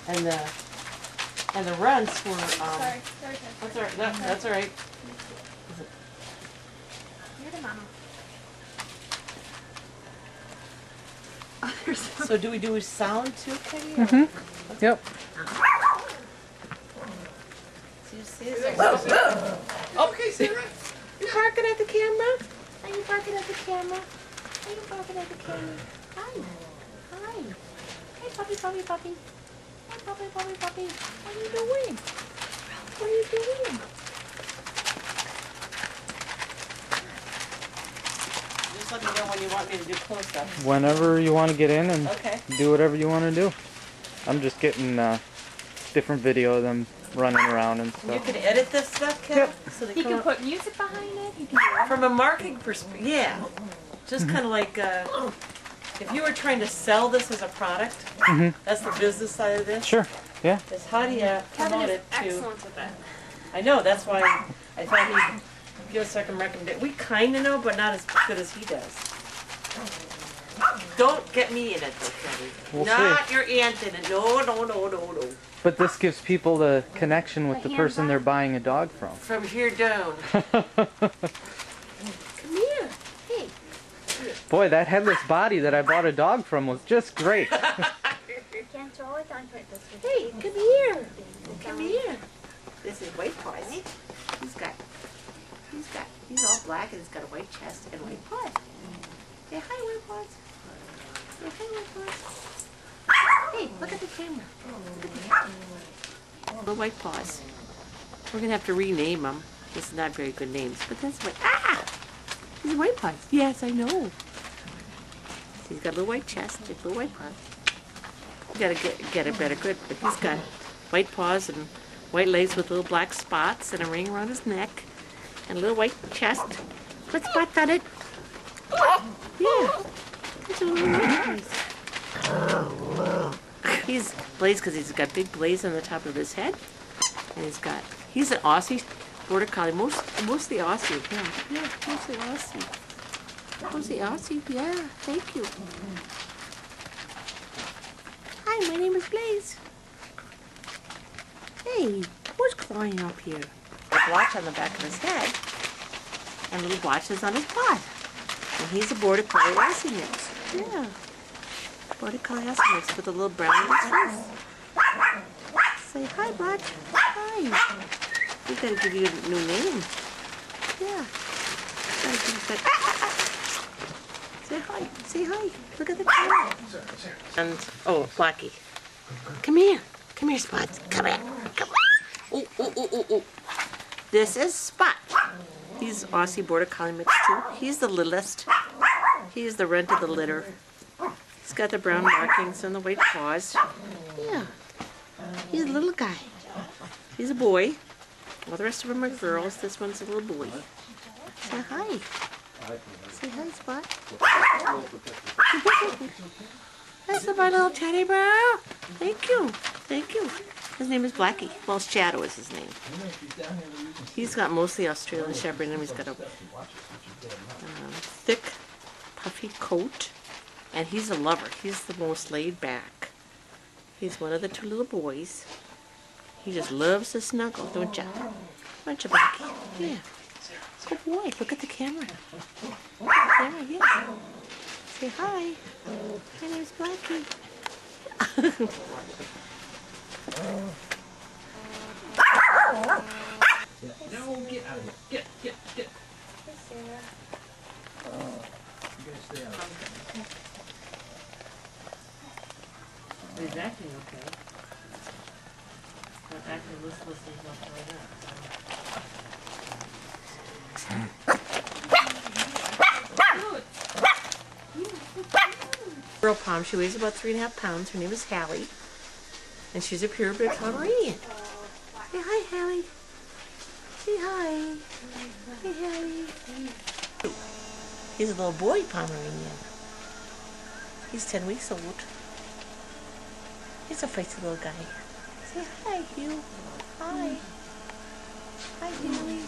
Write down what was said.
And the rents were. Sorry. That's all right. That's all right. You're the mama. So do we do sound too, Kitty? Mm-hmm. Yep. So you see it? Oh, okay, Sarah. You barking at the camera? Are you barking at the camera? Are you barking at the camera? Hi. Hi. Hey, puppy. Hi, puppy. What are you doing? What are you doing? Just let me know when you want me to do close-ups. Whenever you want to get in and Okay. do whatever you want to do. I'm just getting different video of them running around and stuff. You can edit this stuff, Kat? Yep. So they You come can up put music behind it. You can do from a marketing perspective. Yeah. Just kind of like if you were trying to sell this as a product, that's the business side of this. Sure. Yeah. Is how do you Kevin promote is it to? excellent with that. I know, that's why I thought he'd give us some recommendation. We kind of know, but not as good as he does. Don't get me in it, though, Kenny. We'll not see. your aunt in it. No. But this gives people the connection with The the person hands-on? they're buying a dog from. From here down. Come here. Hey. Boy, that headless body that I bought a dog from was just great. You can't throw it onto it this way. Hey, come here. Come here. This is White Paws. He's all black and he's got a white chest and white paws. Say hi, White Paws. Say hi, White Paws. Hey, look at the camera. Look at the camera. Little White Paws. We're going to have to rename them. This is not very good names, but that's what. Ah! He's White Paws. Yes, I know. He's got a little white chest, a little white paws. You gotta get it better good, but he's got white paws and white legs with little black spots and a ring around his neck and a little white chest. Put spots on it. Yeah. He's a little white paws. He's Blaze because he's got big blaze on the top of his head, and he's an Aussie border collie, mostly Aussie. Yeah, mostly Aussie. Mostly Aussie. Yeah, thank you. Hi, my name is Blaze. Hey, who's clawing up here? A blotch on the back of his head, and little blotches on his paw. And he's a border collie Aussie mix. Yeah, border collie Aussie mix with a little brown on his face. Say hi, Blotch. Hi. We gotta give you a new name. Yeah. Gotta give you Say hi. Say hi. Look at the camera. And Blackie. Come here. Come here, Spot. Come here. Come here. Oh. This is Spot. He's Aussie Border Collie mix too. He's the littlest. He's the runt of the litter. He's got the brown markings and the white paws. Yeah. He's a little guy. He's a boy. All the rest of them are girls. This one's a little boy. Say hi. Say hi, Spot. That's my little teddy bear. Thank you. Thank you. His name is Blackie. Well, Shadow is his name. He's got mostly Australian Shepherd in him. He's got a thick, puffy coat. And he's a lover. He's the most laid back. He's one of the two little boys. He just loves to snuggle, don't ya? Don't ya, Blackie? Yeah. Good boy. Look at the camera. Look at the camera, yeah. Say hi. My name's Blackie. No, get out of here. Get. Hey, Sarah. You guys stay out. He's acting okay. Not acting listless and nothing like that. Girl Palm, she weighs about 3.5 pounds. Her name is Hallie. And she's a purebred Pomeranian. Say hi, Hallie. Say hi. Hey, Hallie. He's a little boy Pomeranian. He's 10 weeks old. He's a feisty little guy. Say hi, Hugh. Hi. Hi, Hallie.